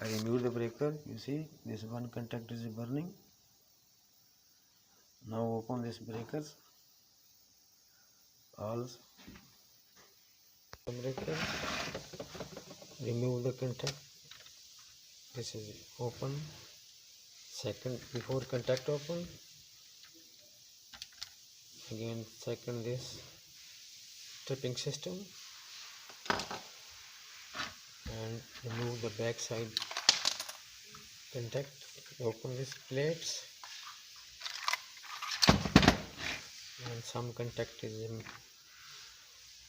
I remove the breaker. You see this one contact is burning. Now open this breakers. All the breaker. Remove the contact. This is open. Second, before contact open. Again second this tripping system, and remove the back side contact. Open these plates, and some contact is in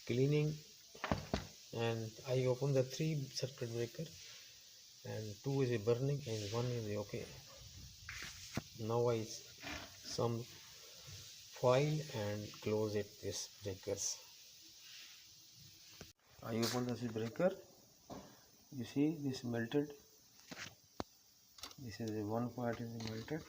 cleaning, and I open the 3 circuit breaker, and 2 is burning and 1 is okay. Now I some foil and close it this breakers. I open this breaker. You see this melted. This is a one part is melted.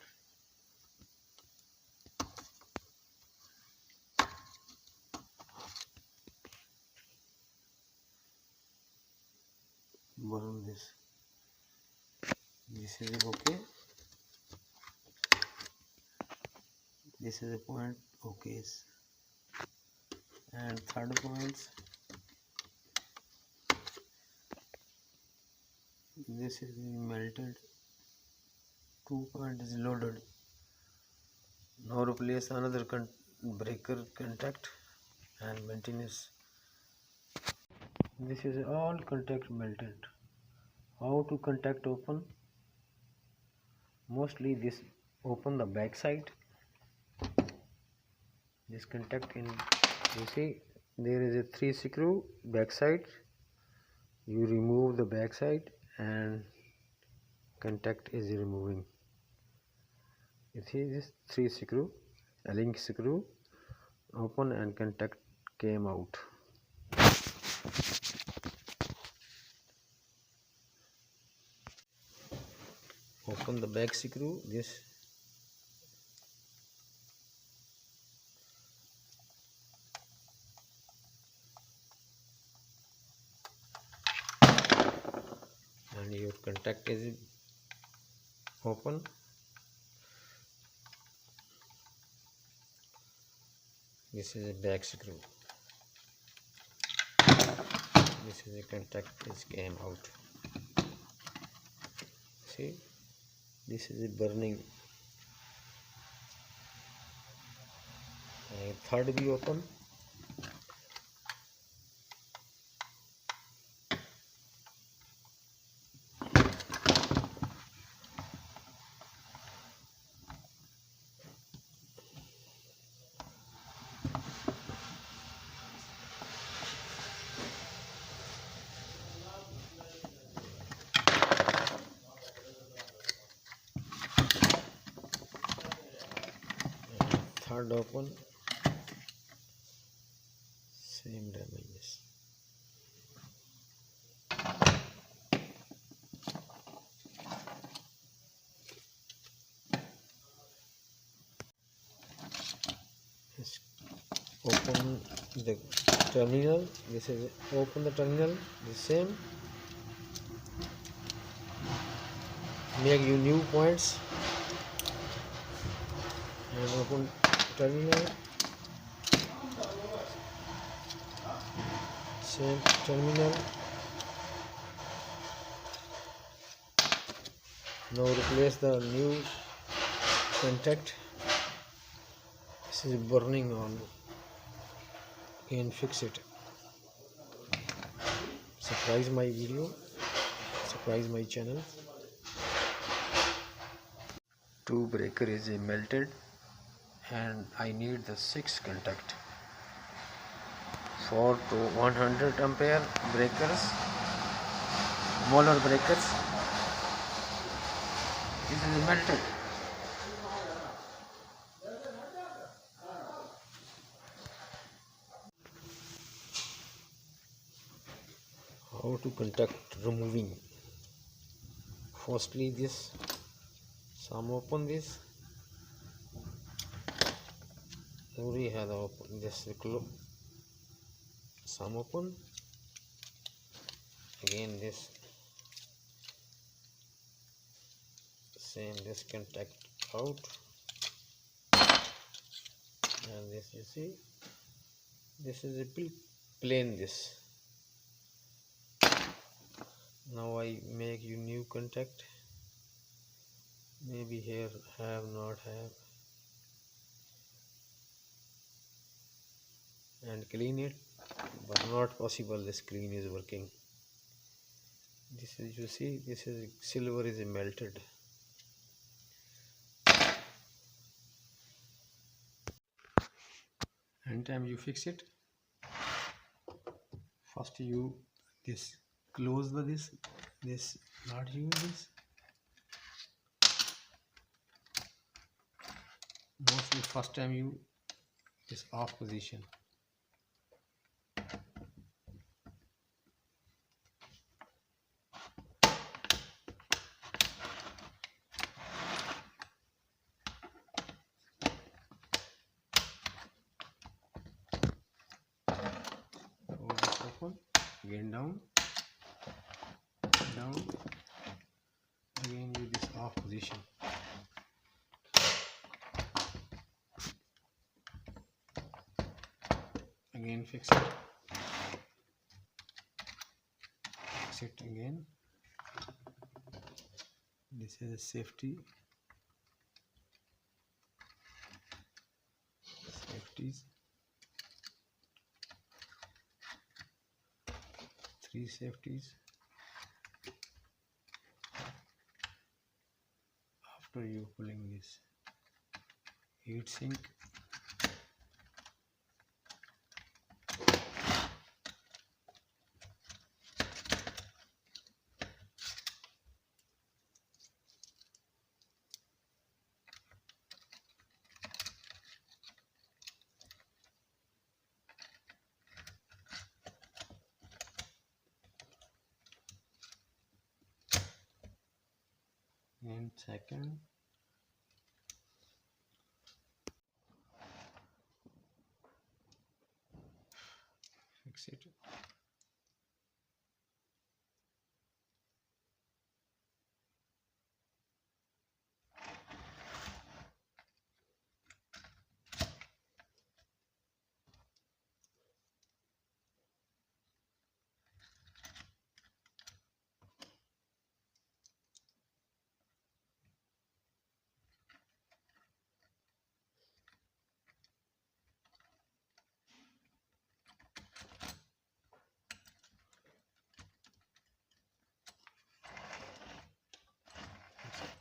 Burn this. This is okay. This is a point okay, and third point. This is melted. 2 point is loaded. Now replace another breaker contact and maintenance. This is all contact melted. How to contact open? Mostly this open the back side. This contact in, you see there is a 3 screw back side. You remove the back side and contact is removing. You see this 3 screw, a link screw open and contact came out. Open the back screw, this and your contact is open. This is a back screw. This is a contact is came out. See, this is a burning. And third be open. Third open, same damages. Let's open the terminal. This is open the terminal, the same. Make you new points and open terminal, same terminal. Now replace the new contact. This is burning on. Again fix it. Surprise my video, surprise my channel. 2 breaker is melted, and I need the 6 contact. 4 to 100 ampere breakers, Moeller breakers. This is melted. How to contact removing? Firstly, this some open this. Already had open this some open. Again this same this contact out, and this you see this is a plain this. Now I make you new contact, maybe here have not have, and clean it, but not possible the screen is working. This is, you see, this is silver is melted. Anytime you fix it, first you this close the this not use this, mostly first time you this off position. Hold this open, again down, again use this off position. Again fix it again. This is a safeties, three safeties. After you pulling this heat sink, and second fix it.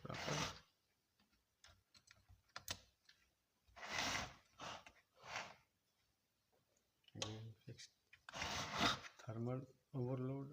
Proper. Again fix thermal overload.